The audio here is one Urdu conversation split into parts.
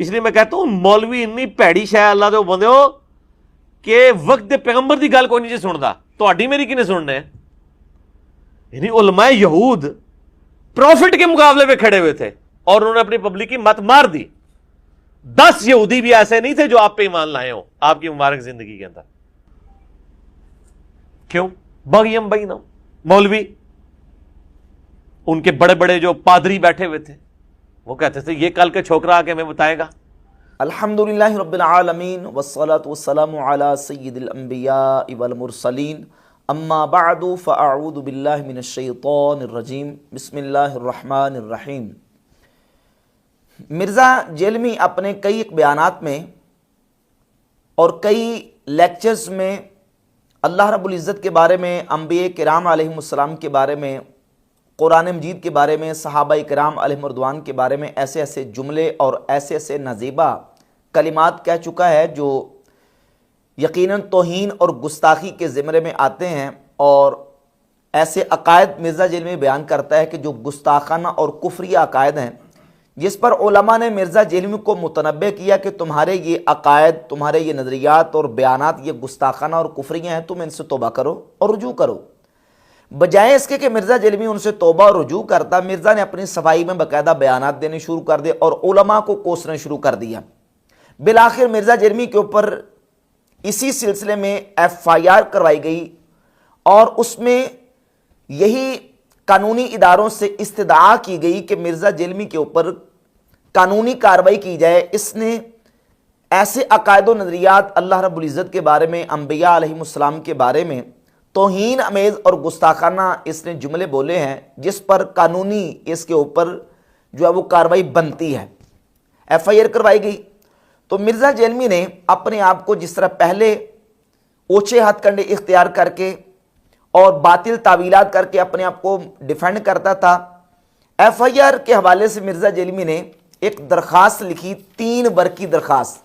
اس لیے میں کہتا ہوں مولوی اتنی پیڑی شے اللہ دے بندے ہو کہ وقت دے پیغمبر دی گل کوئی نہیں جی سندا، تہاڈی میری کنے سننے؟ یعنی علماء یہود پروفٹ کے مقابلے میں کھڑے ہوئے تھے اور انہوں نے اپنی پبلک کی مت مار دی۔ 10 یہودی بھی ایسے نہیں تھے جو آپ پہ ایمان لائے ہوں آپ کی مبارک زندگی کے اندر۔ کیوں؟ بغیم بینہم، مولوی ان کے بڑے بڑے جو پادری بیٹھے ہوئے تھے وہ کہتے تھے یہ کل کے چھوکرا آ کے ہمیں بتائے گا۔ الحمدللہ رب العالمین والصلاة والسلام علی سید الانبیاء والمرسلین، اما بعد فاعوذ باللہ من الشیطان الرجیم، بسم اللہ الرحمن الرحیم۔ مرزا جیلمی اپنے کئی بیانات میں اور کئی لیکچرز میں اللہ رب العزت کے بارے میں، انبیاء کرام علیہم السلام کے بارے میں، قرآن مجید کے بارے میں، صحابہ کرام علیہم رضوان کے بارے میں ایسے ایسے جملے اور ایسے ایسے نازیبہ کلمات کہہ چکا ہے جو یقیناً توہین اور گستاخی کے زمرے میں آتے ہیں، اور ایسے عقائد مرزا جیلمی بیان کرتا ہے کہ جو گستاخانہ اور کفری عقائد ہیں، جس پر علماء نے مرزا جیلمی کو متنبہ کیا کہ تمہارے یہ عقائد، تمہارے یہ نظریات اور بیانات یہ گستاخانہ اور کفریاں ہیں، تم ان سے توبہ کرو اور رجوع کرو۔ بجائے اس کے کہ مرزا جیلمی ان سے توبہ اور رجوع کرتا، مرزا نے اپنی صفائی میں باقاعدہ بیانات دینے شروع کر دے اور علماء کو کوسنے شروع کر دیا۔ بالآخر مرزا جیلمی کے اوپر اسی سلسلے میں FIR کروائی گئی اور اس میں یہی قانونی اداروں سے استدعا کی گئی کہ مرزا جیلمی کے اوپر قانونی کارروائی کی جائے۔ اس نے ایسے عقائد و نظریات اللہ رب العزت کے بارے میں، انبیاء علیہم السلام کے بارے میں توہین امیز اور گستاخانہ اس نے جملے بولے ہیں جس پر قانونی اس کے اوپر جو ہے وہ کارروائی بنتی ہے۔ FIR کروائی گئی تو مرزا جیلمی نے اپنے آپ کو جس طرح پہلے اونچے ہتھ کنڈے اختیار کر کے اور باطل تعویلات کر کے اپنے آپ کو ڈیفینڈ کرتا تھا، FIR کے حوالے سے مرزا جیلمی نے ایک درخواست لکھی، 3 ورقی درخواست،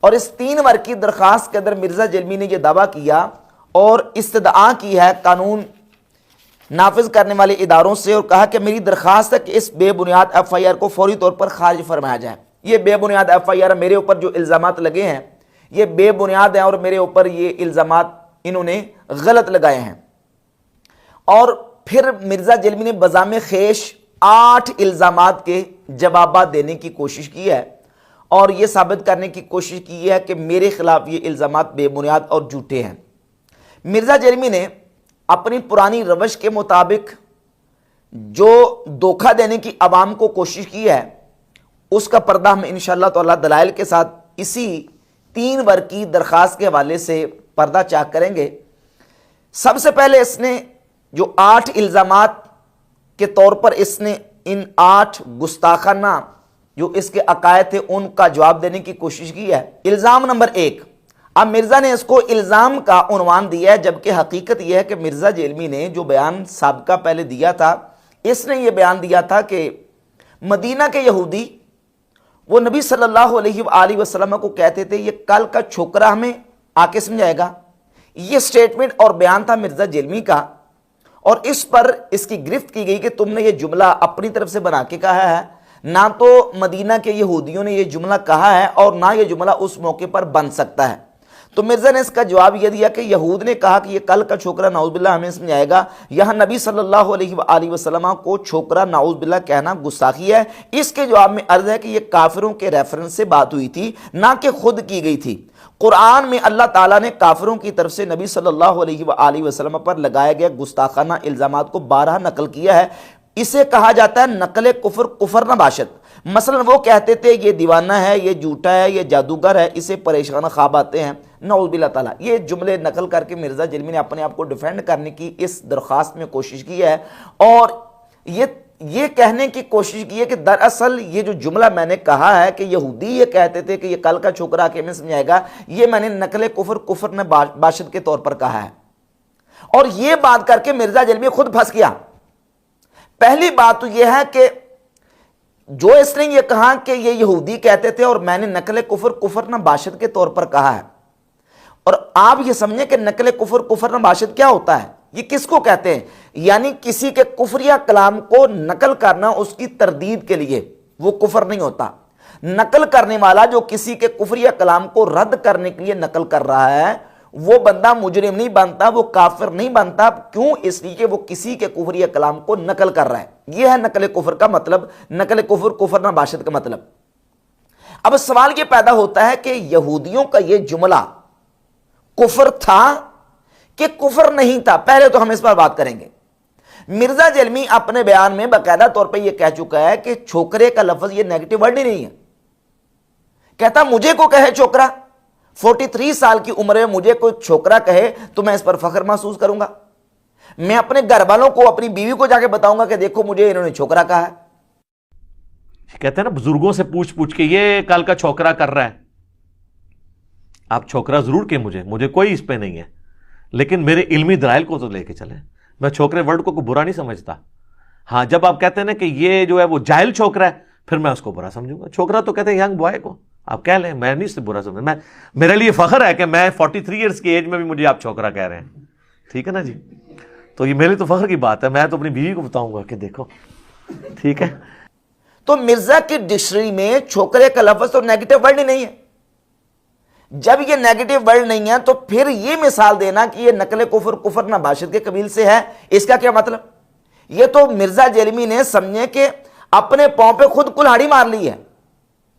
اور اس 3 ورقی درخواست کے اندر مرزا جیلمی نے یہ دعویٰ کیا اور استدعا کی ہے قانون نافذ کرنے والے اداروں سے، اور کہا کہ میری درخواست ہے کہ اس بے بنیاد FIR کو فوری طور پر خارج فرمایا جائے۔ یہ بے بنیاد FIR، میرے اوپر جو الزامات لگے ہیں یہ بے بنیاد ہیں اور میرے اوپر یہ الزامات انہوں نے غلط لگائے ہیں۔ اور پھر مرزا جیلمی نے بزام خیش 8 الزامات کے جوابات دینے کی کوشش کی ہے اور یہ ثابت کرنے کی کوشش کی ہے کہ میرے خلاف یہ الزامات بے بنیاد اور جھوٹے ہیں۔ مرزا جیلمی نے اپنی پرانی روش کے مطابق جو دھوکہ دینے کی عوام کو کوشش کی ہے اس کا پردہ ہم انشاءاللہ تعالی دلائل کے ساتھ اسی 3 ورقی درخواست کے حوالے سے پردہ چاک کریں گے۔ سب سے پہلے اس نے جو 8 الزامات کے طور پر اس نے ان 8 گستاخانہ جو اس کے عقائد تھے ان کا جواب دینے کی کوشش کی ہے۔ الزام نمبر 1، اب مرزا نے اس کو الزام کا عنوان دیا ہے، جبکہ حقیقت یہ ہے کہ مرزا جیلمی نے جو بیان سابقہ پہلے دیا تھا، اس نے یہ بیان دیا تھا کہ مدینہ کے یہودی وہ نبی صلی اللہ علیہ وآلہ وسلم کو کہتے تھے یہ کل کا چھوکرا ہمیں آ کے سمجھائے گا۔ یہ سٹیٹمنٹ اور بیان تھا مرزا جیلمی کا، اور اس پر اس کی گرفت کی گئی کہ تم نے یہ جملہ اپنی طرف سے بنا کے کہا ہے، نہ تو مدینہ کے یہودیوں نے یہ جملہ کہا ہے اور نہ یہ جملہ اس موقع پر بن سکتا ہے۔ تو مرزا نے اس کا جواب یہ دیا کہ یہود نے کہا کہ یہ کل کا چھوکرا نعوذ باللہ ہمیں سمجھائے گا، یہاں نبی صلی اللہ علیہ وآلہ وسلم کو چھوکرا نعوذ باللہ کہنا گستاخی ہے۔ اس کے جواب میں عرض ہے کہ یہ کافروں کے ریفرنس سے بات ہوئی تھی، نہ کہ خود کی گئی تھی۔ قرآن میں اللہ تعالیٰ نے کافروں کی طرف سے نبی صلی اللہ علیہ وآلہ وسلم پر لگائے گئے گستاخانہ الزامات کو 12 نقل کیا ہے۔ اسے کہا جاتا ہے نقل کفر، کفر نہ باشد۔ مثلا وہ کہتے تھے یہ دیوانہ ہے، یہ جھوٹا ہے، یہ جادوگر ہے، اسے پریشان خواب آتے ہیں، نعوذ باللہ تعالیٰ۔ یہ جملے نقل کر کے مرزا جیلمی نے اپنے آپ کو ڈیفینڈ کرنے کی اس درخواست میں کوشش کی ہے، اور یہ کہنے کی کوشش کی ہے کہ دراصل یہ جو جملہ میں نے کہا ہے کہ یہودی یہ کہتے تھے کہ یہ کل کا چھوکرا کے میں سمجھائے گا، یہ میں نے نقل کفر، کفر نے باشد کے طور پر کہا ہے۔ اور یہ بات کر کے مرزا جیلمی خود پھنس گیا۔ پہلی بات تو یہ ہے کہ جو اس نے یہ کہا کہ یہ یہودی کہتے تھے اور میں نے نقل کفر، کفر نہ باشد کے طور پر کہا ہے، اور آپ یہ سمجھیں کہ نقل کفر، کفر نہ باشد کیا ہوتا ہے، یہ کس کو کہتے ہیں؟ یعنی کسی کے کفریہ کلام کو نقل کرنا اس کی تردید کے لیے، وہ کفر نہیں ہوتا۔ نقل کرنے والا جو کسی کے کفریہ کلام کو رد کرنے کے لیے نقل کر رہا ہے وہ بندہ مجرم نہیں بنتا، وہ کافر نہیں بنتا. کیوں؟ اس لیے کہ وہ کسی کے کفریہ کلام کو نقل کر رہا ہے. یہ ہے نقل کفر کا مطلب، نقل کفر کفر نباشت کا مطلب. اب سوال یہ پیدا ہوتا ہے کہ یہودیوں کا یہ جملہ کفر تھا کہ کفر نہیں تھا؟ پہلے تو ہم اس پر بات کریں گے. مرزا جلمی اپنے بیان میں باقاعدہ طور پہ یہ کہہ چکا ہے کہ چھوکرے کا لفظ یہ نیگیٹو ورڈ ہی نہیں ہے. کہتا مجھے کو کہے چھوکرا، 43 سال کی عمر میں مجھے کوئی چھوکرا کہے تو میں اس پر فخر محسوس کروں گا. میں اپنے گھر والوں کو، اپنی بیوی کو جا کے بتاؤں گا کہ دیکھو مجھے انہوں نے چھوکرا کہا ہے. کہتے ہیں نا بزرگوں سے پوچھ کے یہ کل کا چھوکرا کر رہا ہے. آپ چھوکرا ضرور کہ مجھے کوئی اس پہ نہیں ہے، لیکن میرے علمی دلائل کو تو لے کے چلیں. میں چھوکرے ورڈ کو برا نہیں سمجھتا. ہاں جب آپ کہتے ہیں نا کہ یہ جو ہے وہ جاہل چھوکرا ہے پھر میں اس کو برا سمجھوں گا. چھوکرا تو کہتے ہیں ینگ بوائے کو، آپ کہہ لیں، میں نہیں اس سے برا سمجھتا. میرے لیے فخر ہے کہ میں 43 ایئرس کی ایج میں بھی مجھے آپ چھوکرا کہہ رہے ہیں. ٹھیک ہے نا جی؟ تو یہ میرے تو فخر کی بات ہے. میں تو اپنی بیوی کو بتاؤں گا کہ دیکھو. ٹھیک ہے. تو مرزا کی ڈکشنری میں چھوکرے کا لفظ تو نیگیٹو ورڈ ہی نہیں ہے. جب یہ نیگیٹو ورڈ نہیں ہے تو پھر یہ مثال دینا کہ یہ نقل کفر کفر نباشت کے قبیل سے ہے، اس کا کیا مطلب؟ یہ تو مرزا جیلمی نے سمجھے کہ اپنے پاؤں پہ خود کلہاڑی مار لی ہے.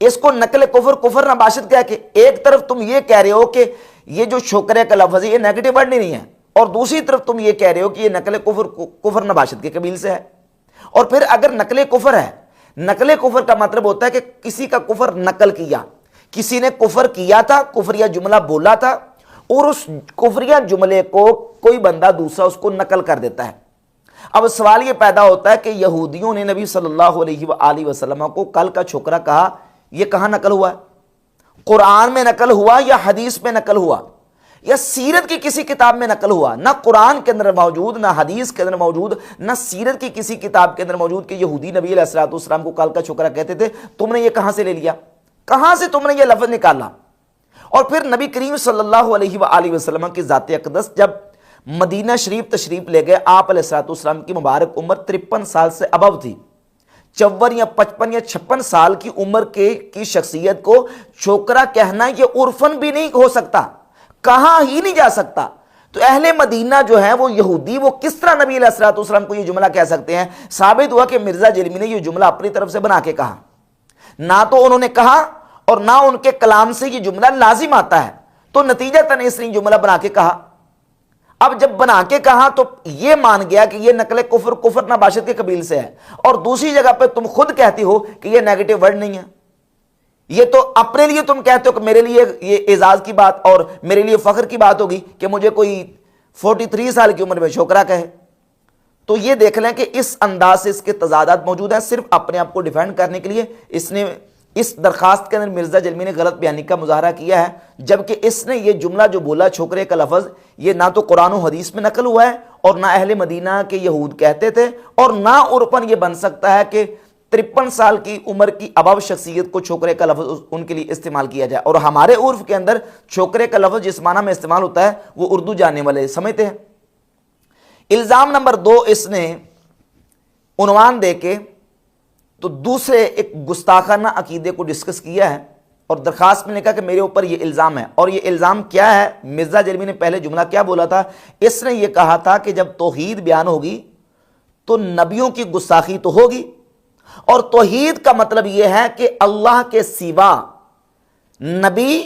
اس کو نقل کفر کفر نباشت کہہ کے ایک طرف تم یہ کہہ رہے ہو کہ یہ جو چھوکرے کا لفظ ہے یہ نیگیٹو ورڈ نہیں ہے، اور دوسری طرف تم یہ کہہ رہے ہو کہ یہ نقل کفر کفر نباشت کے قبیل سے ہے. اور پھر اگر نقل کفر ہے، نقل کفر کا مطلب ہوتا ہے کہ کسی کا کفر نقل کیا، کسی نے کفر کیا تھا، کفریہ جملہ بولا تھا، اور اس کفریہ جملے کو کوئی بندہ دوسرا اس کو نقل کر دیتا ہے. اب سوال یہ پیدا ہوتا ہے کہ یہودیوں نے نبی صلی اللہ علیہ وآلہ وسلم کو کل کا چھوکرا کہا، یہ کہاں نقل ہوا ہے؟ قرآن میں نقل ہوا یا حدیث میں نقل ہوا یا سیرت کی کسی کتاب میں نقل ہوا؟ نہ قرآن کے اندر موجود، نہ حدیث کے اندر موجود، نہ سیرت کی کسی کتاب کے اندر موجود کہ یہودی نبی علیہ الصلوۃ والسلام کو کل کا چھوکرا کہتے تھے. تم نے یہ کہاں سے لے لیا؟ کہاں سے تم نے یہ لفظ نکالا؟ اور پھر نبی کریم صلی اللہ علیہ وآلہ وسلم کی ذات اقدس جب مدینہ شریف تشریف لے گئے، آپ علیہ الصلوۃ والسلام کی مبارک عمر 53 سال سے ابو تھی. 54 یا 55 یا 56 سال کی عمر کی شخصیت کو چھوکرا کہنا یہ عرفن بھی نہیں ہو سکتا، کہاں ہی نہیں جا سکتا. تو اہل مدینہ جو ہے وہ یہودی، وہ کس طرح نبی علیہ الصلوۃ والسلام کو یہ جملہ کہہ سکتے ہیں؟ ثابت ہوا کہ مرزا جلمی نے یہ جملہ اپنی طرف سے بنا کے کہا. نہ تو انہوں نے کہا اور نہ ان کے کلام سے یہ جملہ لازم آتا ہے، تو نتیجتاً اس نے جملہ بنا کے کہا. اب جب بنا کے کہا تو یہ مان گیا کہ یہ نقل کفر کفر نباشت کے قبیل سے ہے، اور دوسری جگہ پہ تم خود کہتی ہو کہ یہ نیگیٹو ورڈ نہیں ہے. یہ تو اپنے لیے تم کہتے ہو کہ میرے لیے یہ اعزاز کی بات اور میرے لیے فخر کی بات ہوگی کہ مجھے کوئی 43 سال کی عمر میں چھوکرا کہے. تو یہ دیکھ لیں کہ اس انداز سے اس کے تضادات موجود ہیں. صرف اپنے آپ کو ڈیفینڈ کرنے کے لیے اس نے اس درخواست کے اندر مرزا جلمی نے غلط بیانی کا مظاہرہ کیا ہے، جبکہ اس نے یہ جملہ جو بولا چھوکرے کا لفظ یہ نہ تو قرآن و حدیث میں نقل ہوا ہے اور نہ اہل مدینہ کے یہود کہتے تھے، اور نہ عرفاً یہ بن سکتا ہے کہ 53 سال کی عمر کی ابو شخصیت کو چھوکرے کا لفظ ان کے لیے استعمال کیا جائے. اور ہمارے عرف کے اندر چھوکرے کا لفظ جس معنی میں استعمال ہوتا ہے وہ اردو جاننے والے سمجھتے ہیں. الزام نمبر 2 اس نے عنوان دے کے تو دوسرے ایک گستاخانہ عقیدے کو ڈسکس کیا ہے، اور درخواست میں نے کہا کہ میرے اوپر یہ الزام ہے. اور یہ الزام کیا ہے؟ مرزا جلمی نے پہلے جملہ کیا بولا تھا؟ اس نے یہ کہا تھا کہ جب توحید بیان ہوگی تو نبیوں کی گستاخی تو ہوگی، اور توحید کا مطلب یہ ہے کہ اللہ کے سوا نبی،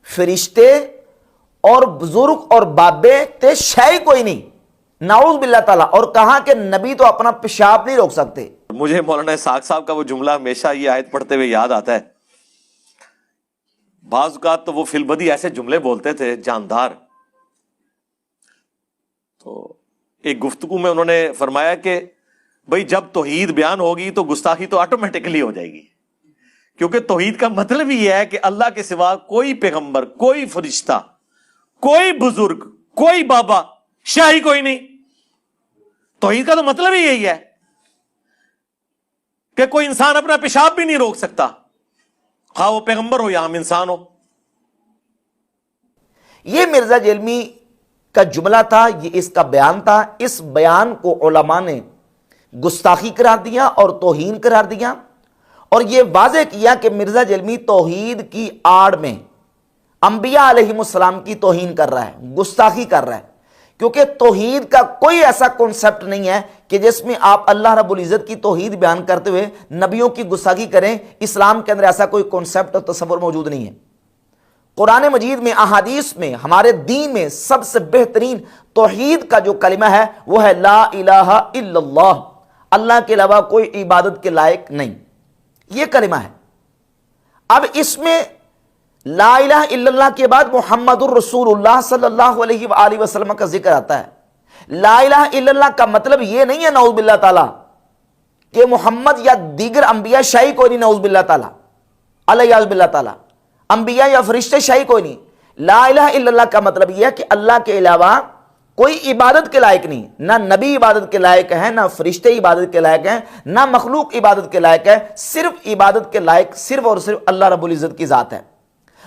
فرشتے اور بزرگ اور بابے تے شے کوئی نہیں، نعوذ باللہ تعالیٰ. اور کہا کہ نبی تو اپنا پیشاب نہیں روک سکتے. مجھے مولانا اسحاق صاحب کا وہ جملہ ہمیشہ یہ آیت پڑھتے ہوئے یاد آتا ہے. بعض اوقات تو وہ فی البدی ایسے جملے بولتے تھے جاندار. تو ایک گفتگو میں انہوں نے فرمایا کہ بھئی جب توحید بیان ہوگی تو گستاخی تو آٹومیٹکلی ہو جائے گی، کیونکہ توحید کا مطلب ہی ہے کہ اللہ کے سوا کوئی پیغمبر، کوئی فرشتہ، کوئی بزرگ، کوئی بابا، شاہی کوئی نہیں. توحید کا تو مطلب ہی یہی ہے کہ کوئی انسان اپنا پیشاب بھی نہیں روک سکتا، خواہ وہ پیغمبر ہو یا عام انسان ہو. یہ مرزا جلمی کا جملہ تھا، یہ اس کا بیان تھا. اس بیان کو علماء نے گستاخی قرار دیا اور توہین قرار دیا، اور یہ واضح کیا کہ مرزا جلمی توحید کی آڑ میں انبیاء علیہ السلام کی توہین کر رہا ہے، گستاخی کر رہا ہے، کیونکہ توحید کا کوئی ایسا کنسپٹ نہیں ہے کہ جس میں آپ اللہ رب العزت کی توحید بیان کرتے ہوئے نبیوں کی گستاخی کریں۔ اسلام کے اندر ایسا کوئی کنسپٹ اور تصور موجود نہیں ہے۔ قرآن مجید میں، احادیث میں، ہمارے دین میں سب سے بہترین توحید کا جو کلمہ ہے وہ ہے لا الہ الا اللہ، اللہ کے علاوہ کوئی عبادت کے لائق نہیں، یہ کلمہ ہے۔ اب اس میں لا الہ الا اللہ کے بعد محمد الرسول اللہ صلی اللہ علیہ وآلہ وسلم کا ذکر آتا ہے۔ لا الہ الا اللہ کا مطلب یہ نہیں ہے نعوذ باللہ تعالی کہ محمد یا دیگر انبیاء شاہی کوئی نہیں، نعوذ باللہ تعالی، علیہ باللہ تعالی، انبیاء یا فرشتے شاہی کوئی نہیں۔ لا الہ الا اللہ کا مطلب یہ ہے کہ اللہ کے علاوہ کوئی عبادت کے لائق نہیں، نہ نبی عبادت کے لائق ہیں، نہ فرشتے عبادت کے لائق ہیں، نہ مخلوق عبادت کے لائق ہے، صرف عبادت کے لائق صرف اور صرف اللہ رب العزت کی ذات ہے۔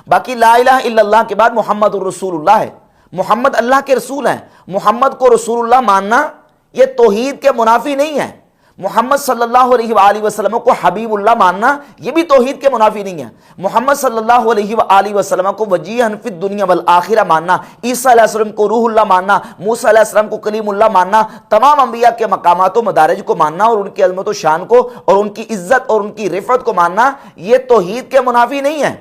باقی لا الہ الا اللہ کے بعد محمد الرسول اللہ ہے، محمد اللہ کے رسول ہیں۔ محمد کو رسول اللہ ماننا یہ توحید کے منافی نہیں ہے۔ محمد صلی اللہ علیہ وآلہ وسلم کو حبیب اللہ ماننا یہ بھی توحید کے منافی نہیں ہے۔ محمد صلی اللہ علیہ وآلہ وسلم کو وجیہا فی الدنیا والآخرہ ماننا، عیسیٰ علیہ السلام کو روح اللہ ماننا، موسیٰ علیہ السلام کو کلیم اللہ ماننا، تمام انبیاء کے مقامات و مدارج کو ماننا اور ان کی عظمت و شان کو اور ان کی عزت اور ان کی رفعت کو ماننا یہ توحید کے منافی نہیں ہے۔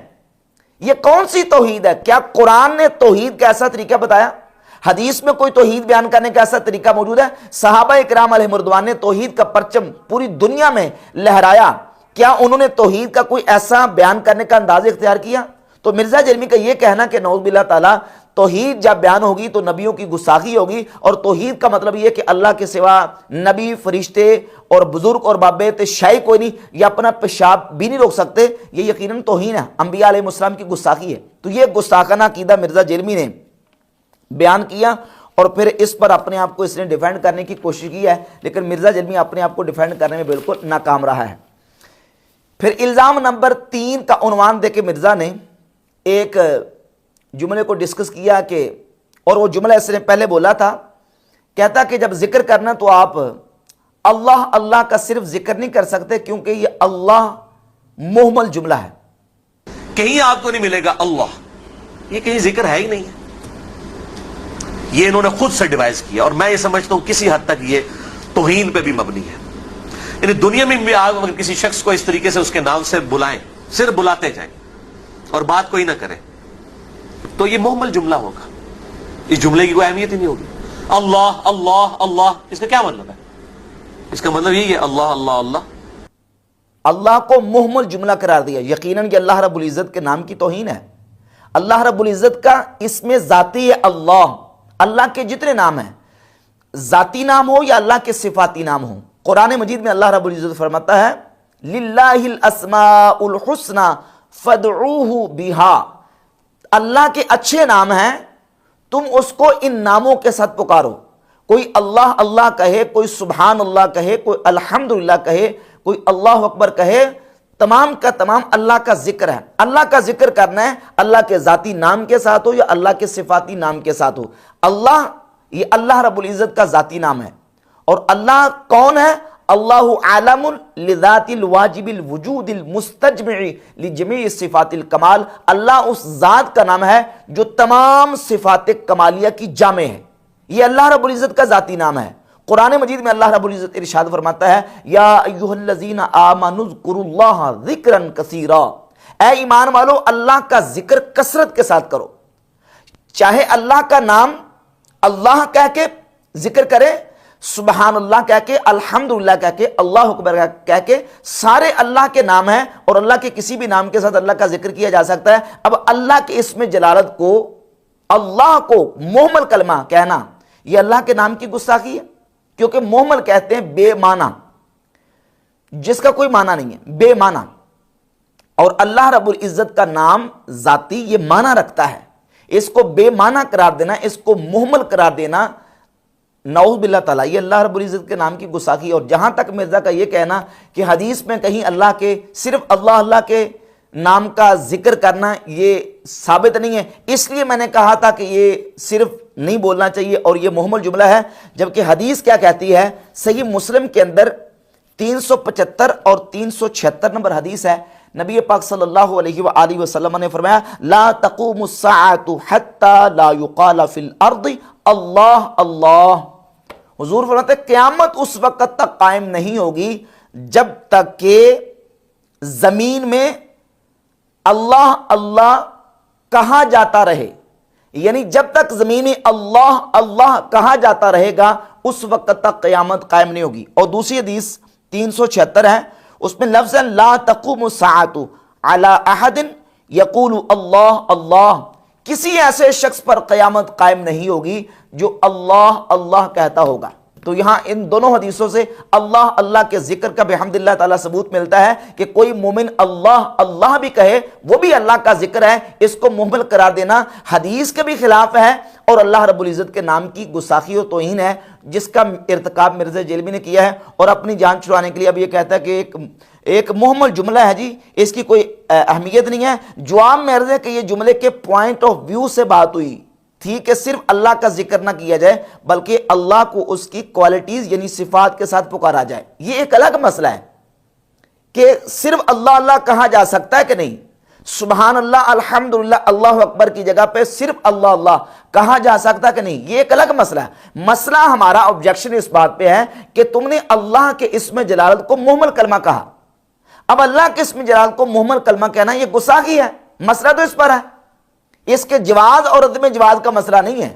یہ کون سی توحید ہے؟ کیا قرآن نے توحید کا ایسا طریقہ بتایا؟ حدیث میں کوئی توحید بیان کرنے کا ایسا طریقہ موجود ہے؟ صحابہ اکرام علیہ مردوان نے توحید کا پرچم پوری دنیا میں لہرایا، کیا انہوں نے توحید کا کوئی ایسا بیان کرنے کا انداز اختیار کیا؟ تو مرزا جرمی کا یہ کہنا کہ نعوذ باللہ تعالیٰ توحید جب بیان ہوگی تو نبیوں کی گستاخی ہوگی، اور توحید کا مطلب یہ کہ اللہ کے سوا نبی، فرشتے اور بزرگ اور بابے شاہی کوئی نہیں، یہ اپنا پیشاب بھی نہیں روک سکتے، یہ یقیناً توہین ہے، انبیاء علیہ السلام کی گستاخی ہے۔ تو یہ گستاخانہ عقیدہ مرزا جرمی نے بیان کیا، اور پھر اس پر اپنے آپ کو اس نے ڈیفینڈ کرنے کی کوشش کی ہے، لیکن مرزا جرمی اپنے آپ کو ڈیفینڈ کرنے میں بالکل ناکام رہا ہے۔ پھر الزام نمبر 3 کا عنوان دے کے مرزا نے ایک جملے کو ڈسکس کیا کہ، اور وہ جملہ اس نے پہلے بولا تھا، کہتا کہ جب ذکر کرنا تو آپ اللہ اللہ کا صرف ذکر نہیں کر سکتے، کیونکہ یہ اللہ مہمل جملہ ہے۔ کہیں آپ کو نہیں ملے گا اللہ، یہ کہیں ذکر ہے ہی نہیں ہے، یہ انہوں نے خود سے ڈیوائز کیا، اور میں یہ سمجھتا ہوں کسی حد تک یہ توہین پہ بھی مبنی ہے۔ یعنی دنیا میں بھی آپ اگر کسی شخص کو اس طریقے سے اس کے نام سے بلائیں، صرف بلاتے جائیں اور بات کوئی نہ کریں، تو یہ مہمل جملہ ہوگا، اس جملے کی کوئی اہمیت ہی نہیں ہوگی۔ اللہ اللہ اللہ، اس کا کیا مطلب ہے؟ اس کا مطلب یہی ہے اللہ اللہ اللہ۔ اللہ کو مہمل جملہ قرار دیا، یقیناً یہ اللہ رب العزت کے نام کی توہین ہے۔ اللہ رب العزت کا اسم ذاتی ہے اللہ، اللہ کے جتنے نام ہیں، ذاتی نام ہو یا اللہ کے صفاتی نام ہو، قرآن مجید میں اللہ رب العزت فرماتا ہے للہ الاسماء الحسنى فادعوہ بہا، اللہ کے اچھے نام ہیں، تم اس کو ان ناموں کے ساتھ پکارو۔ کوئی اللہ اللہ کہے، کوئی سبحان اللہ کہے، کوئی الحمدللہ کہے، کوئی اللہ اکبر کہے، تمام کا تمام اللہ کا ذکر ہے۔ اللہ کا ذکر کرنا ہے، اللہ کے ذاتی نام کے ساتھ ہو یا اللہ کے صفاتی نام کے ساتھ ہو۔ اللہ، یہ اللہ رب العزت کا ذاتی نام ہے۔ اور اللہ کون ہے؟ اللہ عالم لذات الواجب الوجود المستجمع لجمیع صفات الکمال، اللہ اس ذات کا نام ہے جو تمام صفات کمالیہ کی جامع ہے، یہ اللہ رب العزت کا ذاتی نام ہے۔ قرآن مجید میں اللہ رب العزت ارشاد فرماتا ہے یا ایھا الذین آمنوا اذکروا اللہ ذکرا کثیرا، اے ایمان والو اللہ کا ذکر کثرت کے ساتھ کرو۔ چاہے اللہ کا نام اللہ کہہ کے ذکر کرے، سبحان اللہ کہہ کے، الحمدللہ کہہ کے، اللہ اکبر کہہ کے، سارے اللہ کے نام ہیں، اور اللہ کے کسی بھی نام کے ساتھ اللہ کا ذکر کیا جا سکتا ہے۔ اب اللہ کے اسم جلالت کو، اللہ کو مہمل کلمہ کہنا یہ اللہ کے نام کی گستاخی ہے، کیونکہ مہمل کہتے ہیں بے معنی، جس کا کوئی معنی نہیں ہے، بے معنی۔ اور اللہ رب العزت کا نام ذاتی یہ معنی رکھتا ہے، اس کو بے معنی قرار دینا، اس کو مہمل قرار دینا، نعوذ باللہ تعالیٰ، یہ اللہ رب العزت کے نام کی گستاخی۔ اور جہاں تک مرزا کا یہ کہنا کہ حدیث میں کہیں اللہ کے، صرف اللہ اللہ کے نام کا ذکر کرنا یہ ثابت نہیں ہے، اس لیے میں نے کہا تھا کہ یہ صرف نہیں بولنا چاہیے اور یہ مہمل جملہ ہے، جبکہ حدیث کیا کہتی ہے؟ صحیح مسلم کے اندر 375 اور 376 نمبر حدیث ہے، نبی پاک صلی اللہ علیہ وآلہ وسلم نے فرمایا لا تقوم الساعة حتى لا يقال في الارض اللہ اللہ۔ حضور فرماتے ہیں قیامت اس وقت تک قائم نہیں ہوگی جب تک کہ زمین میں اللہ اللہ کہا جاتا رہے، یعنی جب تک زمین میں اللہ اللہ کہا جاتا رہے گا اس وقت تک قیامت قائم نہیں ہوگی۔ اور دوسری حدیث 376 ہے، اس میں لفظ ہے لا تقوم الساعة على احد یقول اللہ اللہ، کسی ایسے شخص پر قیامت قائم نہیں ہوگی جو اللہ اللہ کہتا ہوگا۔ تو یہاں ان دونوں حدیثوں سے اللہ اللہ کے ذکر کا بحمدللہ تعالی ثبوت ملتا ہے کہ کوئی مومن اللہ اللہ بھی کہے وہ بھی اللہ کا ذکر ہے، اس کو مہمل قرار دینا حدیث کے بھی خلاف ہے اور اللہ رب العزت کے نام کی گستاخی و توہین ہے، جس کا ارتکاب مرزا جیلمی نے کیا ہے۔ اور اپنی جان چھڑانے کے لیے اب یہ کہتا ہے کہ ایک محمل جملہ ہے جی، اس کی کوئی اہمیت نہیں ہے۔ جواب مرزا ہے کہ یہ جملے کے پوائنٹ آف ویو سے بات ہوئی تھی کہ صرف اللہ کا ذکر نہ کیا جائے بلکہ اللہ کو اس کی کوالٹیز یعنی صفات کے ساتھ پکارا جائے۔ یہ ایک الگ مسئلہ ہے کہ صرف اللہ اللہ کہا جا سکتا ہے کہ نہیں، سبحان اللہ الحمدللہ اللہ اکبر کی جگہ پہ صرف اللہ اللہ کہا جا سکتا ہے کہ نہیں، یہ ایک الگ مسئلہ ہے۔ مسئلہ ہمارا آبجیکشن اس بات پہ ہے کہ تم نے اللہ کے اسم جلالت کو محمل کلمہ کہا۔ اب اللہ کے اسم جلالت کو محمل کلمہ کہنا یہ گستاخی ہے، مسئلہ تو اس پر ہے، اس کے جواز اور عدم جواز کا مسئلہ نہیں ہے۔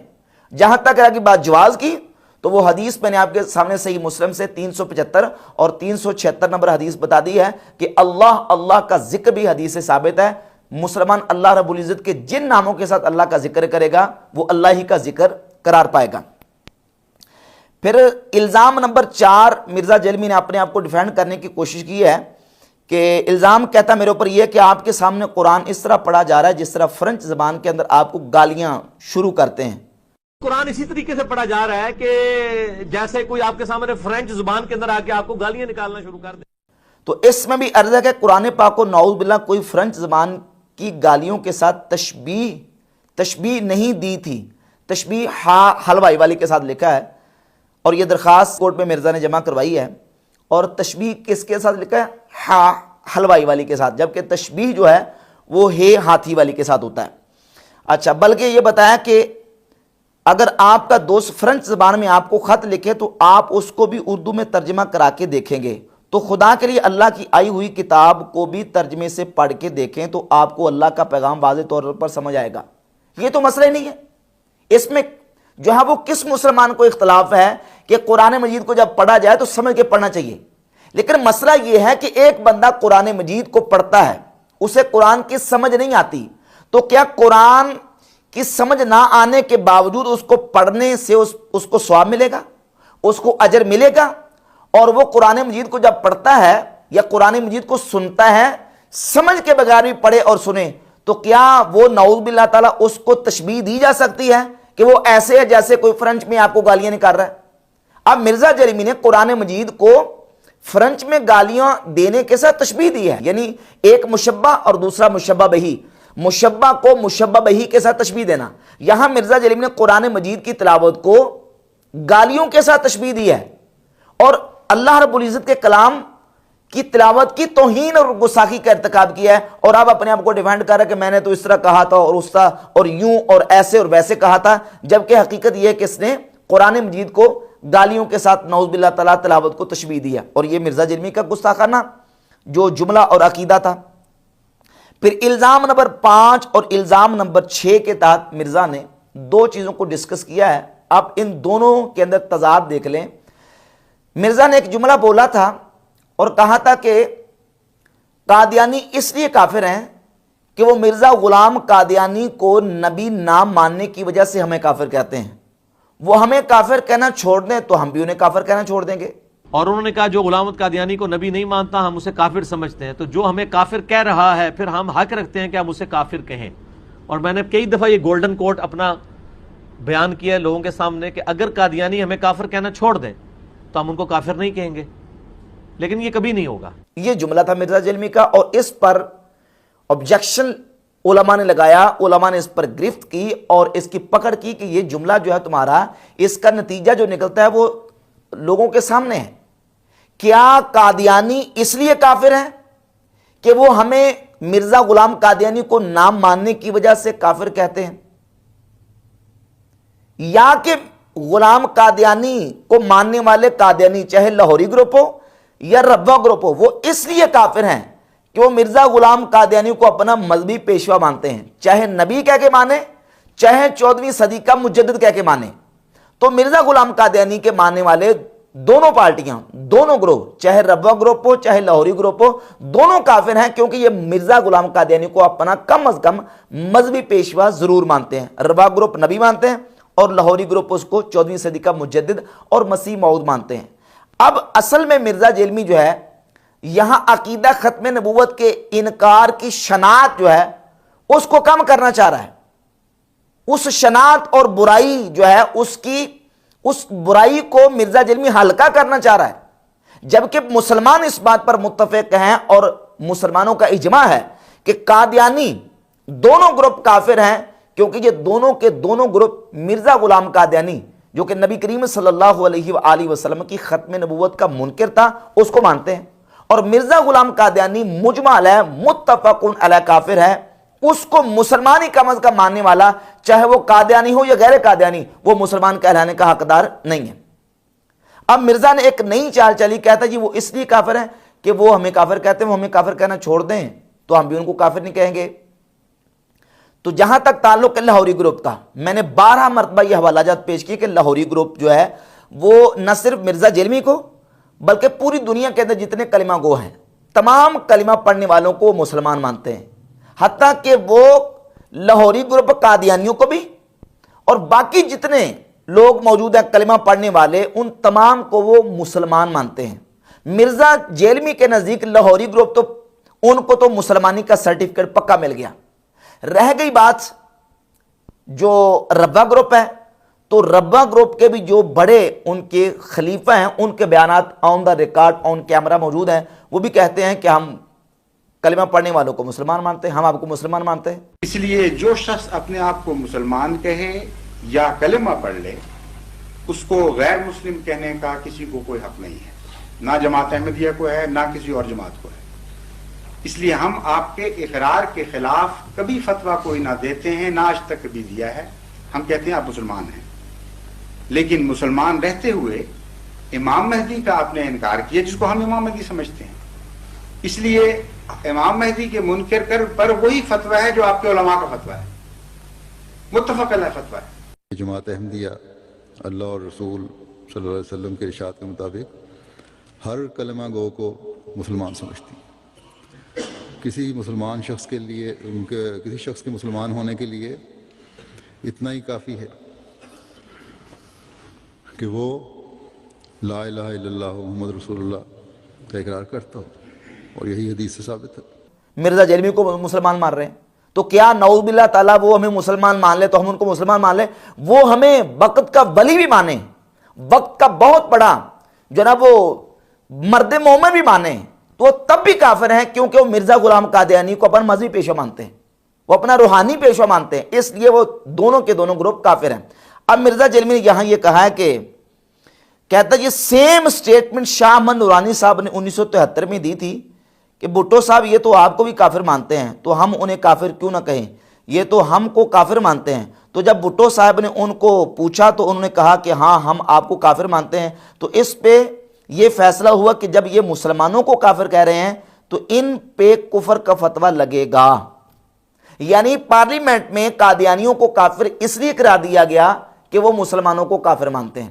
جہاں تک رہا کہ بات جواز کی تو وہ حدیث میں نے آپ کے سامنے صحیح مسلم سے 375 اور 376 نمبر حدیث بتا دی ہے کہ اللہ اللہ کا ذکر بھی حدیث سے ثابت ہے۔ مسلمان اللہ رب العزت کے جن ناموں کے ساتھ اللہ کا ذکر کرے گا وہ اللہ ہی کا ذکر قرار پائے گا۔ پھر الزام نمبر 4 مرزا جیلمی نے اپنے آپ کو ڈیفینڈ کرنے کی کوشش کی ہے کہ الزام کہتا میرے اوپر یہ کہ آپ کے سامنے قرآن اس طرح پڑھا جا رہا ہے جس طرح فرنچ زبان کے اندر آپ کو گالیاں شروع کرتے ہیں۔ قرآن اسی طریقے سے پڑھا جا رہا ہے کہ جیسے کوئی آپ کے سامنے فرنچ زبان کے اندر آ کے آپ کو گالیاں نکالنا شروع کر دے۔ تو اس میں بھی عرض ہے کہ قرآن پاک کو نعوذ باللہ کوئی فرنچ زبان کی گالیوں کے ساتھ تشبیہ نہیں دی تھی، تشبیہ حلوائی والی کے ساتھ لکھا ہے، اور یہ درخواست کورٹ میں مرزا نے جمع کروائی ہے۔ اور تشبیہ کس کے ساتھ لکھا ہے؟ حلوائی والی کے ساتھ، جبکہ تشبیہ جو ہے وہ ہاتھی والی کے ساتھ ہوتا ہے۔ اچھا، بلکہ یہ بتایا کہ اگر آپ کا دوست فرنچ زبان میں آپ کو خط لکھے تو آپ اس کو بھی اردو میں ترجمہ کرا کے دیکھیں گے، تو خدا کے لیے اللہ کی آئی ہوئی کتاب کو بھی ترجمے سے پڑھ کے دیکھیں تو آپ کو اللہ کا پیغام واضح طور پر سمجھ آئے گا۔ یہ تو مسئلہ ہی نہیں ہے، اس میں جو ہے وہ کس مسلمان کو اختلاف ہے کہ قرآن مجید کو جب پڑھا جائے تو سمجھ کے پڑھنا چاہیے، لیکن مسئلہ یہ ہے کہ ایک بندہ قرآن مجید کو پڑھتا ہے، اسے قرآن کی سمجھ نہیں آتی، تو کیا قرآن کی سمجھ نہ آنے کے باوجود اس کو پڑھنے سے اس کو ثواب ملے گا، اس کو اجر ملے گا؟ اور وہ قرآن مجید کو جب پڑھتا ہے یا قرآن مجید کو سنتا ہے، سمجھ کے بغیر بھی پڑھے اور سنے، تو کیا وہ نعوذ باللہ تعالیٰ اس کو تشبیہ دی جا سکتی ہے کہ وہ ایسے ہے جیسے کوئی فرنچ میں آپ کو گالیاں نکال رہا ہے؟ اب مرزا جیلمی نے قرآن مجید کو فرنچ میں گالیاں دینے کے ساتھ تشبیہ دی ہے، یعنی ایک مشبہ اور دوسرا مشبہ بہی، مشبہ کو مشبہ بہی کے ساتھ تشبیہ دینا۔ یہاں مرزا جیلمی نے قرآن مجید کی تلاوت کو گالیوں کے ساتھ تشبیہ دی ہے اور اللہ رب العزت کے کلام کی تلاوت کی توہین اور گستاخی کا ارتکاب کیا ہے، اور اب اپنے آپ کو ڈیفینڈ کر رہا ہے کہ میں نے تو اس طرح کہا تھا اور اس طرح اور یوں اور ایسے اور ویسے کہا تھا، جبکہ حقیقت یہ ہے کہ اس نے قرآن مجید کو گالیوں کے ساتھ نعوذ باللہ تعالیٰ تلاوت کو تشبیہ دیا، اور یہ مرزا جیلمی کا گستاخانہ جو جملہ اور عقیدہ تھا۔ پھر الزام نمبر 5 اور الزام نمبر 6 کے تحت مرزا نے دو چیزوں کو ڈسکس کیا ہے۔ اب ان دونوں کے اندر تضاد دیکھ لیں۔ مرزا نے ایک جملہ بولا تھا اور کہا تھا کہ قادیانی اس لیے کافر ہیں کہ وہ مرزا غلام قادیانی کو نبی نام ماننے کی وجہ سے ہمیں کافر کہتے ہیں، وہ ہمیں کافر کہنا چھوڑ دیں تو ہم بھی انہیں کافر کہنا چھوڑ دیں گے۔ اور انہوں نے کہا جو غلام قادیانی کو نبی نہیں مانتا ہم اسے کافر سمجھتے ہیں، تو جو ہمیں کافر کہہ رہا ہے پھر ہم حق رکھتے ہیں کہ ہم اسے کافر کہیں۔ اور میں نے کئی دفعہ یہ گولڈن کوٹ اپنا بیان کیا ہے لوگوں کے سامنے کہ اگر قادیانی ہمیں کافر کہنا چھوڑ دیں تو ہم ان کو کافر نہیں کہیں گے، لیکن یہ کبھی نہیں ہوگا۔ یہ جملہ تھا مرزا جیلمی کا، اور اس پر آبجیکشن علماء نے لگایا، علماء نے اس پر گرفت کی اور اس کی پکڑ کی کہ یہ جملہ جو ہے تمہارا، اس کا نتیجہ جو نکلتا ہے وہ لوگوں کے سامنے ہے کیا قادیانی اس لیے کافر ہیں کہ وہ ہمیں مرزا غلام قادیانی کو نام ماننے کی وجہ سے کافر کہتے ہیں، یا کہ غلام قادیانی کو ماننے والے قادیانی چاہے لاہوری گروپ ہو یا ربوہ گروپ ہو، وہ اس لیے کافر ہیں کہ وہ مرزا غلام قادیانی کو اپنا مذہبی پیشوا مانتے ہیں، چاہے نبی کہہ کے مانے چاہے 14ویں صدی کا مجدد کہہ کے مانے؟ تو مرزا غلام قادیانی کے ماننے والے دونوں پارٹیاں، دونوں گروہ، چاہے ربوہ گروپ ہو چاہے لاہوری گروپ ہو، دونوں کافر ہیں، کیونکہ یہ مرزا غلام قادیانی کو اپنا کم از کم مذہبی پیشوا ضرور مانتے ہیں۔ ربوہ گروپ نبی مانتے ہیں اور لاہوری گروپ اس کو 14ویں صدی کا مجدد اور مسیح موعود مانتے ہیں۔ اب اصل میں مرزا جیلمی جو ہے یہاں عقیدہ ختم نبوت کے انکار کی شناعت جو ہے اس کو کم کرنا چاہ رہا ہے، اس شناعت اور برائی جو ہے اس برائی کو مرزا جیلمی ہلکا کرنا چاہ رہا ہے، جبکہ مسلمان اس بات پر متفق ہیں اور مسلمانوں کا اجماع ہے کہ قادیانی دونوں گروپ کافر ہیں، کیونکہ یہ دونوں کے دونوں گروپ مرزا غلام قادیانی جو کہ نبی کریم صلی اللہ علیہ وآلہ وسلم کی ختم نبوت کا منکر تھا اس کو مانتے ہیں، اور مرزا غلام قادیانی مجمع علیہ متفق علیہ کافر ہے، اس کو مسلمان ہی کم از کم ماننے والا چاہے وہ قادیانی ہو یا غیر قادیانی وہ مسلمان کہلانے کا حقدار نہیں ہے۔ اب مرزا نے ایک نئی چال چلی، کہتا جی وہ اس لیے کافر ہیں کہ وہ ہمیں کافر کہتے ہیں، وہ ہمیں کافر کہنا چھوڑ دیں تو ہم بھی ان کو کافر نہیں کہیں گے۔ تو جہاں تک تعلق ہے لاہوری گروپ کا، میں نے 12 مرتبہ یہ حوالہ جات پیش کی کہ لاہوری گروپ جو ہے وہ نہ صرف مرزا جیلمی کو بلکہ پوری دنیا کے اندر جتنے کلمہ گو ہیں تمام کلمہ پڑھنے والوں کو مسلمان مانتے ہیں، حتیٰ کہ وہ لاہوری گروپ قادیانیوں کو بھی اور باقی جتنے لوگ موجود ہیں کلمہ پڑھنے والے ان تمام کو وہ مسلمان مانتے ہیں۔ مرزا جیلمی کے نزدیک لاہوری گروپ تو ان کو تو مسلمانی کا سرٹیفکیٹ پکا مل گیا۔ رہ گئی بات جو ربوہ گروپ ہے، تو ربوہ گروپ کے بھی جو بڑے ان کے خلیفہ ہیں ان کے بیانات آن دا ریکارڈ آن کیمرہ موجود ہیں، وہ بھی کہتے ہیں کہ ہم کلمہ پڑھنے والوں کو مسلمان مانتے ہیں، ہم آپ کو مسلمان مانتے ہیں۔ اس لیے جو شخص اپنے آپ کو مسلمان کہے یا کلمہ پڑھ لے اس کو غیر مسلم کہنے کا کسی کو کوئی حق نہیں ہے، نہ جماعت احمدیہ کو ہے نہ کسی اور جماعت کو ہے۔ اس لیے ہم آپ کے اقرار کے خلاف کبھی فتویٰ کوئی نہ دیتے ہیں، نہ آج تک کبھی دیا ہے۔ ہم کہتے ہیں آپ مسلمان ہیں، لیکن مسلمان رہتے ہوئے امام مہدی کا آپ نے انکار کیا جس کو ہم امام مہدی سمجھتے ہیں، اس لیے امام مہدی کے منکر کر پر وہی فتویٰ ہے جو آپ کے علماء کا فتویٰ ہے، متفق علیہ فتویٰ ہے۔ جماعت احمدیہ اللہ اور رسول صلی اللہ علیہ وسلم کے ارشاد کے مطابق ہر کلمہ گو کو مسلمان سمجھتی ہے۔ کسی مسلمان شخص کے لیے کسی شخص کے مسلمان ہونے کے لیے اتنا ہی کافی ہے کہ وہ لا الہ الا اللہ محمد رسول اللہ کا اقرار کرتا ہو، اور یہی حدیث سے ثابت ہے۔ مرزا جیلمی کو مسلمان مان رہے ہیں، تو کیا نعوذ باللہ تعالیٰ وہ ہمیں مسلمان مان لے تو ہم ان کو مسلمان مان لیں؟ وہ ہمیں وقت کا ولی بھی مانیں، وقت کا بہت بڑا جو نا وہ مرد مومن بھی مانیں، تو وہ تب بھی کافر ہیں کیونکہ وہ مرزا غلام قادیانی کو اپنا مذہبی پیشوا مانتے ہیں، وہ اپنا روحانی پیشوا مانتے ہیں، اس لیے وہ دونوں کے دونوں گروپ کافر ہیں۔ اب مرزا جیلمی نے یہاں یہ کہا ہے کہ کہتا ہے یہ سیم سٹیٹمنٹ شاہ احمد نورانی صاحب نے 1973 میں دی تھی کہ بھٹو صاحب یہ تو آپ کو بھی کافر مانتے ہیں تو ہم انہیں کافر کیوں نہ کہیں، یہ تو ہم کو کافر مانتے ہیں۔ تو جب بھٹو صاحب نے ان کو پوچھا تو انہوں نے کہا کہ ہاں ہم آپ کو کافر مانتے ہیں، تو اس پہ یہ فیصلہ ہوا کہ جب یہ مسلمانوں کو کافر کہہ رہے ہیں تو ان پہ کفر کا فتویٰ لگے گا، یعنی پارلیمنٹ میں قادیانیوں کو کافر اس لیے قرار دیا گیا کہ وہ مسلمانوں کو کافر مانتے ہیں۔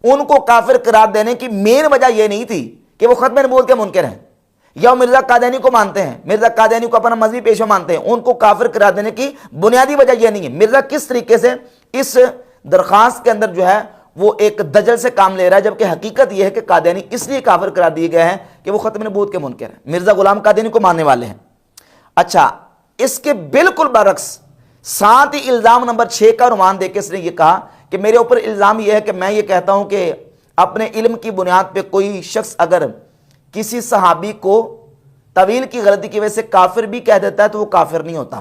ان کو کافر قرار دینے کی مین وجہ یہ نہیں تھی کہ وہ ختم نبوت کے منکر ہیں یا وہ مرزا قادیانی کو مانتے ہیں، مرزا قادیانی کو اپنا مذہبی پیشوا مانتے ہیں، ان کو کافر قرار دینے کی بنیادی وجہ یہ نہیں ہے۔ مرزا کس طریقے سے اس درخواست کے اندر جو ہے وہ ایک دجل سے کام لے رہا ہے، جبکہ حقیقت یہ ہے کہ قادیانی اس لیے کافر قرار دیے گئے ہیں کہ وہ ختم نبوت کے منکر ہیں، مرزا غلام قادیانی کو ماننے والے ہیں۔ اچھا، اس کے بالکل برعکس ساتھ ہی الزام نمبر 6 کا عنوان دے کے اس نے یہ کہا کہ میرے اوپر الزام یہ ہے کہ میں یہ کہتا ہوں کہ اپنے علم کی بنیاد پہ کوئی شخص اگر کسی صحابی کو طویل کی غلطی کی وجہ سے کافر بھی کہہ دیتا ہے تو وہ کافر نہیں ہوتا۔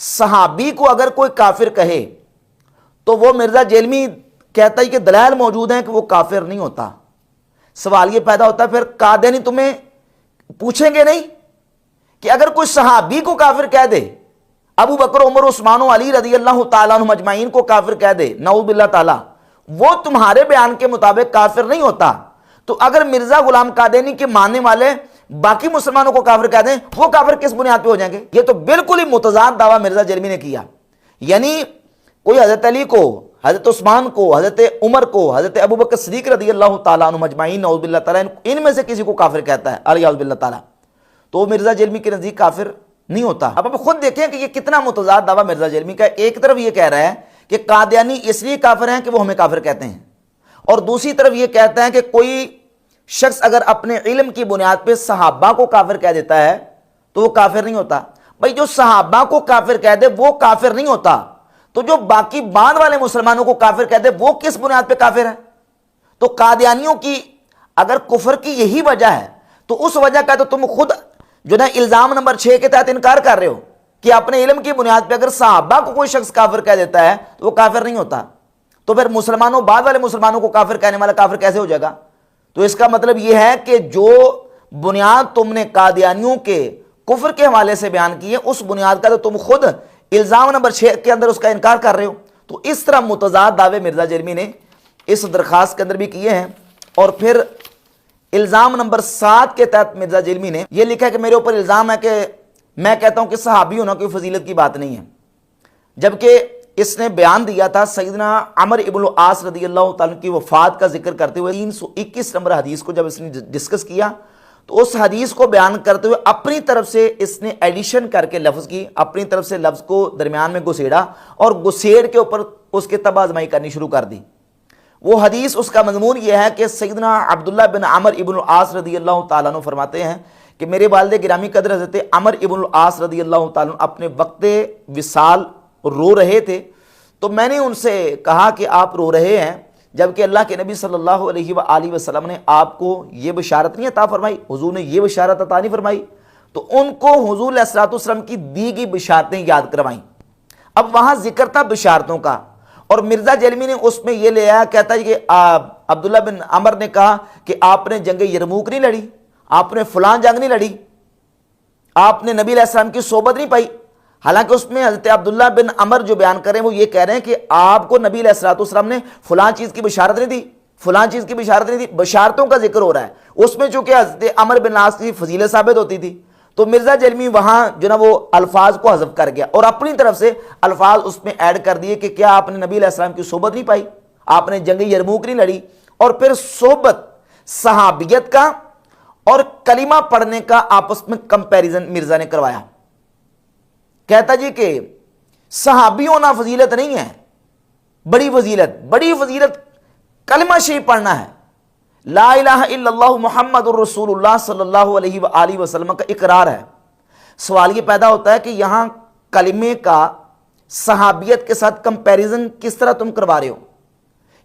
صحابی کو اگر کوئی کافر کہے تو وہ مرزا جیلمی کہتا ہے کہ دلائل موجود ہیں کہ وہ کافر نہیں ہوتا، سوال یہ پیدا ہوتا ہے پھر قادیانی تمہیں پوچھیں گے نہیں کہ اگر کوئی صحابی کو کافر کہہ دے، ابو بکر عمر عثمان و علی رضی اللہ تعالیٰ عنہ اجمعین کو کافر کہہ دے، نعوذ باللہ تعالیٰ، وہ تمہارے بیان کے مطابق کافر نہیں ہوتا، تو اگر مرزا غلام قادیانی کے ماننے والے باقی مسلمانوں کو کافر کہہ دیں، وہ کافر کس بنیاد پہ ہو جائیں گے؟ یہ تو بالکل ہی متضاد دعویٰ مرزا جرمی نے کیا. یعنی کوئی حضرت علی کو، حضرت عثمان کو، حضرت عمر کو، حضرت ابو بکر صدیق رضی اللہ تعالیٰ عنہ اجمعین نعوذ باللہ تعالیٰ، ان میں سے کسی کو کافر کہتا ہے الیاذ باللہ تعالیٰ، تو وہ مرزا جرمی کے نزدیک کافر نہیں ہوتا. اب آپ خود دیکھیں کہ یہ کتنا متضاد دعویٰ مرزا جرمی کا. ایک طرف یہ کہہ رہا ہے کہ قادیانی اس لیے کافر ہیں کہ وہ ہمیں کافر کہتے ہیں، اور دوسری طرف یہ کہتا ہے کہ کوئی شخص اگر اپنے علم کی بنیاد پہ صحابہ کو کافر کہہ دیتا ہے تو وہ کافر نہیں ہوتا. بھائی جو صحابہ کو کافر کہہ دے وہ کافر نہیں ہوتا، تو جو باقی بعد والے مسلمانوں کو کافر کہہ دے وہ کس بنیاد پہ کافر ہے؟ تو قادیانیوں کی اگر کفر کی یہی وجہ ہے تو اس وجہ کا تو تم خود جو نا الزام نمبر 6 کے تحت انکار کر رہے ہو کہ اپنے علم کی بنیاد پہ اگر صحابہ کو کوئی شخص کافر کہہ دیتا ہے تو وہ کافر نہیں ہوتا، تو پھر مسلمانوں بعد والے مسلمانوں کو کافر کہنے والا کافر کیسے ہو جائے گا؟ تو اس کا مطلب یہ ہے کہ جو بنیاد تم نے قادیانیوں کے کفر کے حوالے سے بیان کی ہے اس بنیاد کا تو تم خود الزام نمبر 6 کے اندر اس کا انکار کر رہے ہو. تو اس طرح متضاد دعوے مرزا جرمی نے اس درخواست کے اندر بھی کیے ہیں. اور پھر الزام نمبر 7 کے تحت مرزا جرمی نے یہ لکھا ہے کہ میرے اوپر الزام ہے کہ میں کہتا ہوں کہ صحابی ہونا کوئی فضیلت کی بات نہیں ہے، جبکہ اس نے بیان دیا تھا سیدنا عمر ابن العاص رضی اللہ تعالیٰ کی وفات کا ذکر کرتے ہوئے 321 نمبر حدیث کو جب اس نے ڈسکس کیا تو اس حدیث کو بیان کرتے ہوئے اپنی طرف سے اس نے ایڈیشن کر کے لفظ کی، اپنی طرف سے لفظ کو درمیان میں گسیڑا اور گسیڑ کے اوپر اس کے تبع آزمائی کرنی شروع کر دی. وہ حدیث اس کا مضمون یہ ہے کہ سیدنا عبداللہ بن عمر ابن العاص رضی اللہ تعالیٰ عنہ فرماتے ہیں کہ میرے والد گرامی قدر حضرت عمر ابن العاص رضی اللہ تعالیٰ عنہ اپنے وقت وصال رو رہے تھے، تو میں نے ان سے کہا کہ آپ رو رہے ہیں جبکہ اللہ کے نبی صلی اللہ علیہ وآلہ وسلم نے آپ کو یہ بشارت نہیں عطا فرمائی، حضور نے یہ بشارت عطا نہیں فرمائی، تو ان کو حضور علیہ الصلوۃ والسلام کی دی گئی بشارتیں یاد کروائیں. اب وہاں ذکر تھا بشارتوں کا، اور مرزا جرمی نے اس میں یہ لے آیا، کہتا ہے کہ عبداللہ بن عمر نے کہا کہ آپ نے جنگ یرموک نہیں لڑی، آپ نے فلاں جنگ نہیں لڑی، آپ نے نبی علیہ السلام کی صحبت نہیں پائی. حالانکہ اس میں حضرت عبداللہ بن عمر جو بیان کریں وہ یہ کہہ رہے ہیں کہ آپ کو نبی علیہ الصلوۃ والسلام نے فلاں چیز کی بشارت نہیں دی، فلاں چیز کی بشارت نہیں دی. بشارتوں کا ذکر ہو رہا ہے، اس میں چونکہ حضرت عمر بن العاص کی فضیلت ثابت ہوتی تھی تو مرزا جرمی وہاں جو نا وہ الفاظ کو حذف کر گیا اور اپنی طرف سے الفاظ اس میں ایڈ کر دیے کہ کیا آپ نے نبی علیہ السلام کی صحبت نہیں پائی، آپ نے جنگ یرموک نہیں لڑی. اور پھر صحبت، صحابیت کا اور کلمہ پڑھنے کا آپس میں کمپیریزن مرزا نے کروایا. کہتا جی کہ صحابی ہونا فضیلت نہیں ہے، بڑی فضیلت کلمہ شریف پڑھنا ہے، لا الہ الا اللہ محمد الرسول اللہ صلی اللہ علیہ وآلہ وسلم کا اقرار ہے. سوال یہ پیدا ہوتا ہے کہ یہاں کلمے کا صحابیت کے ساتھ کمپیریزن کس طرح تم کروا رہے ہو؟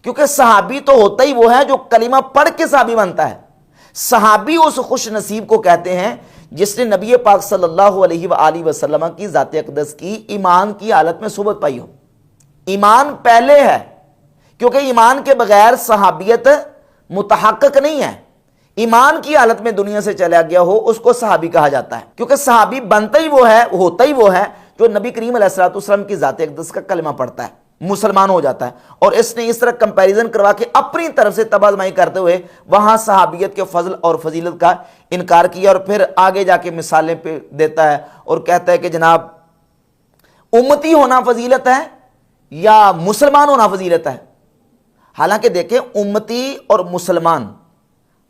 کیونکہ صحابی تو ہوتا ہی وہ ہے جو کلمہ پڑھ کے صحابی بنتا ہے. صحابی اس خوش نصیب کو کہتے ہیں جس نے نبی پاک صلی اللہ علیہ وآلہ وسلم کی ذات اقدس کی ایمان کی حالت میں صحبت پائی ہو. ایمان پہلے ہے، کیونکہ ایمان کے بغیر صحابیت متحقق نہیں ہے. ایمان کی حالت میں دنیا سے چلا گیا ہو اس کو صحابی کہا جاتا ہے، کیونکہ صحابی بنتا ہی وہ ہے، ہوتا ہی وہ ہے جو نبی کریم علیہ الصلوۃ والسلام کی ذات اقدس کا کلمہ پڑھتا ہے، مسلمان ہو جاتا ہے. اور اس نے اس طرح کمپیریزن کروا کے اپنی طرف سے تبع آزمائی کرتے ہوئے وہاں صحابیت کے فضل اور فضیلت کا انکار کیا، اور پھر آگے جا کے مثالیں پہ دیتا ہے اور کہتا ہے کہ جناب امتی ہونا فضیلت ہے یا مسلمان ہونا فضیلت ہے. حالانکہ دیکھیں امتی اور مسلمان،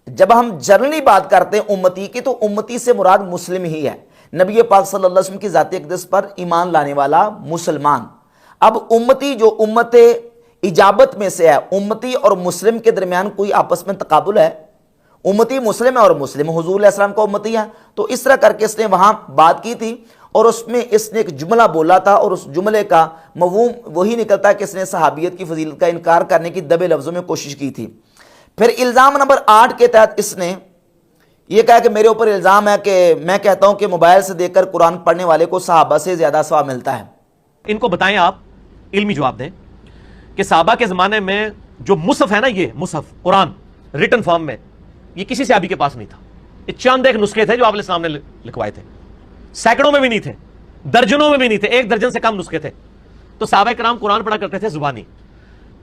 جب ہم جنرلی بات کرتے ہیں امتی کی تو امتی سے مراد مسلم ہی ہے، نبی پاک صلی اللہ علیہ وسلم کی ذات اقدس پر ایمان لانے والا مسلمان. اب امتی جو امت اجابت میں سے ہے، امتی اور مسلم کے درمیان کوئی آپس میں تقابل ہے؟ امتی مسلم ہے اور مسلم حضور علیہ السلام کا امتی ہے. تو اس طرح کر کے اس نے وہاں بات کی تھی اور اس میں اس نے ایک جملہ بولا تھا اور اس جملے کا مفہوم وہی نکلتا ہے کہ اس نے صحابیت کی فضیلت کا انکار کرنے کی دبے لفظوں میں کوشش کی تھی. پھر الزام نمبر 8 کے تحت اس نے یہ کہا کہ میرے اوپر الزام ہے کہ میں کہتا ہوں کہ موبائل سے دیکھ کر قرآن پڑھنے والے کو صحابہ سے زیادہ ثواب ملتا ہے. ان کو بتائیں، آپ علمی جواب دیں کہ صحابہ کے زمانے میں جو مصحف ہے نا، یہ مصحف قرآن ریٹن فارم میں، یہ کسی صحابی کے پاس نہیں تھا. یہ چند ایک نسخے تھے جو آپ علیہ السلام نے لکھوائے تھے, سینکڑوں میں بھی نہیں تھے, درجنوں میں بھی نہیں تھے, 1 درجن سے کم نسخے تھے. تو صحابہ کرام قرآن پڑھا کرتے تھے زبانی.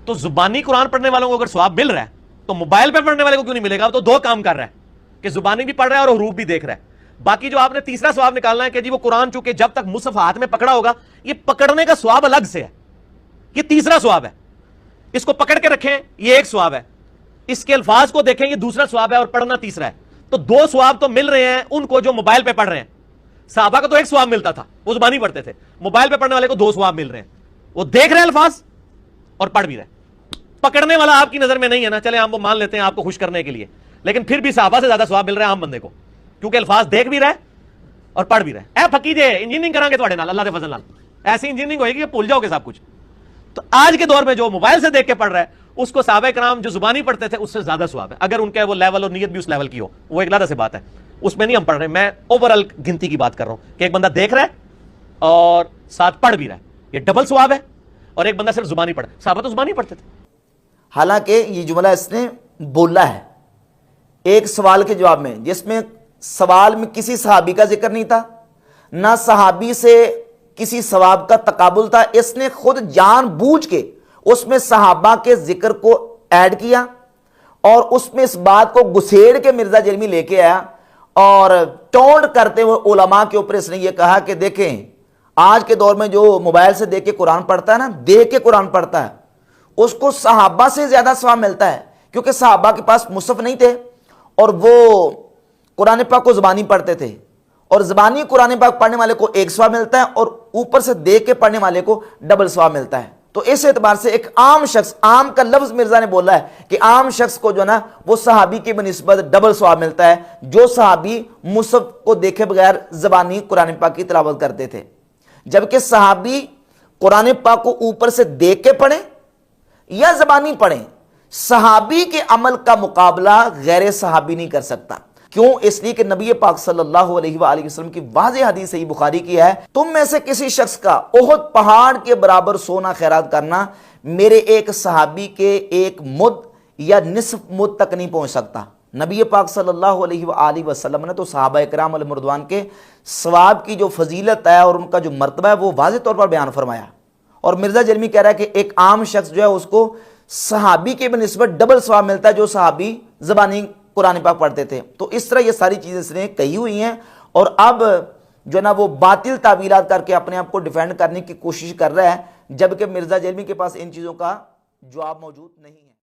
تو زبانی قرآن پڑھنے والوں کو اگر ثواب مل رہا ہے تو موبائل پہ پڑھنے والے کو کیوں نہیں ملے گا؟ تو 2 کام کر رہا ہے کہ زبانی بھی پڑھ رہا ہے اور حروف بھی دیکھ رہا ہے. باقی جو آپ نے تیسرا ثواب نکالنا ہے کہ جی وہ قرآن چونکہ جب تک مصحف ہاتھ میں پکڑا ہوگا, یہ پکڑنے کا ثواب الگ سے ہے, یہ تیسرا ثواب ہے. اس کو پکڑ کے رکھیں, یہ 1 ثواب ہے. اس کے الفاظ کو دیکھیں, یہ دوسرا ثواب ہے, اور پڑھنا تیسرا ہے. تو 2 ثواب تو مل رہے ہیں ان کو جو موبائل پہ پڑھ رہے ہیں. صحابہ کو تو 1 ثواب ملتا تھا, وہ زبانی پڑھتے تھے. موبائل پہ پڑھنے والے کو 2 ثواب مل رہے ہیں, وہ دیکھ رہے ہیں الفاظ اور پڑھ بھی رہے. پکڑنے والا آپ کی نظر میں نہیں ہے نا, چلے ہم وہ مان لیتے ہیں آپ کو خوش کرنے کے لیے, لیکن پھر بھی صحابہ سے زیادہ ثواب مل رہا ہے عام بندے کو, کیونکہ الفاظ دیکھ بھی رہا ہے اور پڑھ بھی رہا ہے. اے پھکی جے انجینئرنگ کریں گے تھوڑے نال, اللہ دے فضل نال ایسی انجینئرنگ ہوئے گی کہ بھول جاؤ گے سب کچھ. تو آج کے دور میں جو موبائل سے دیکھ کے پڑھ رہا ہے اس کو صحابہ کرام جو زبانی پڑھتے تھے اس سے زیادہ ثواب ہے, اگر ان کے وہ لیول اور نیت بھی اس لیول کی ہو. وہ ایک علیحدہ سے بات ہے, اس میں نہیں ہم پڑھ رہے. میں اوور آل گنتی کی بات کر رہا ہوں کہ ایک بندہ دیکھ رہا ہے اور ساتھ پڑھ بھی رہا ہے, یہ ڈبل ثواب ہے. اور ایک بندہ صرف زبانی پڑھا, صحابہ تو زبانی پڑھتے تھے. حالانکہ یہ جملہ اس نے بولا ہے ایک سوال کے جواب میں, جس میں سوال میں کسی صحابی کا ذکر نہیں تھا, نہ صحابی سے کسی ثواب کا تقابل تھا. اس نے خود جان بوجھ کے اس میں صحابہ کے ذکر کو ایڈ کیا اور اس میں اس بات کو گسیڑ کے مرزا جرمی لے کے آیا, اور ٹونٹ کرتے ہوئے علماء کے اوپر اس نے یہ کہا کہ دیکھیں آج کے دور میں جو موبائل سے دیکھ کے قرآن پڑھتا ہے نا, دیکھ کے قرآن پڑھتا ہے, اس کو صحابہ سے زیادہ ثواب ملتا ہے, کیونکہ صحابہ کے پاس مصحف نہیں تھے اور وہ قرآن پاک کو زبانی پڑھتے تھے, اور زبانی قرآن پاک پڑھنے والے کو 1 ثواب ملتا ہے اور اوپر سے دیکھ کے پڑھنے والے کو ڈبل ثواب ملتا ہے. تو اس اعتبار سے ایک عام شخص, عام کا لفظ مرزا نے بولا ہے کہ عام شخص کو جو نا وہ صحابی کی بنسبت ڈبل ثواب ملتا ہے, جو صحابی مصحف کو دیکھے بغیر زبانی قرآن پاک کی تلاوت کرتے تھے. جبکہ صحابی قرآن پاک کو اوپر سے دیکھ کے پڑھیں یا زبانی پڑھیں, صحابی کے عمل کا مقابلہ غیر صحابی نہیں کر سکتا. کیوں؟ اس لیے کہ نبی پاک صلی اللہ علیہ وآلہ وسلم کی واضح حدیث صحیح بخاری کی ہے, تم میں سے کسی شخص کا احد پہاڑ کے برابر سونا خیرات کرنا میرے ایک صحابی کے 1 مد یا نصف مد تک نہیں پہنچ سکتا. نبی پاک صلی اللہ علیہ وآلہ وسلم نے تو صحابہ کرام علیہ مردوان کے ثواب کی جو فضیلت ہے اور ان کا جو مرتبہ ہے وہ واضح طور پر بیان فرمایا. اور مرزا جرمی کہہ رہا ہے کہ ایک عام شخص جو ہے اس کو صحابی کے بنسبت ڈبل ثواب ملتا ہے جو صحابی زبانی قرآن پاک پڑھتے تھے. تو اس طرح یہ ساری چیزیں اس نے کہی ہوئی ہیں, اور اب جو نا وہ باطل تعویلات کر کے اپنے آپ کو ڈیفینڈ کرنے کی کوشش کر رہا ہے, جبکہ مرزا جرمی کے پاس ان چیزوں کا جواب موجود نہیں.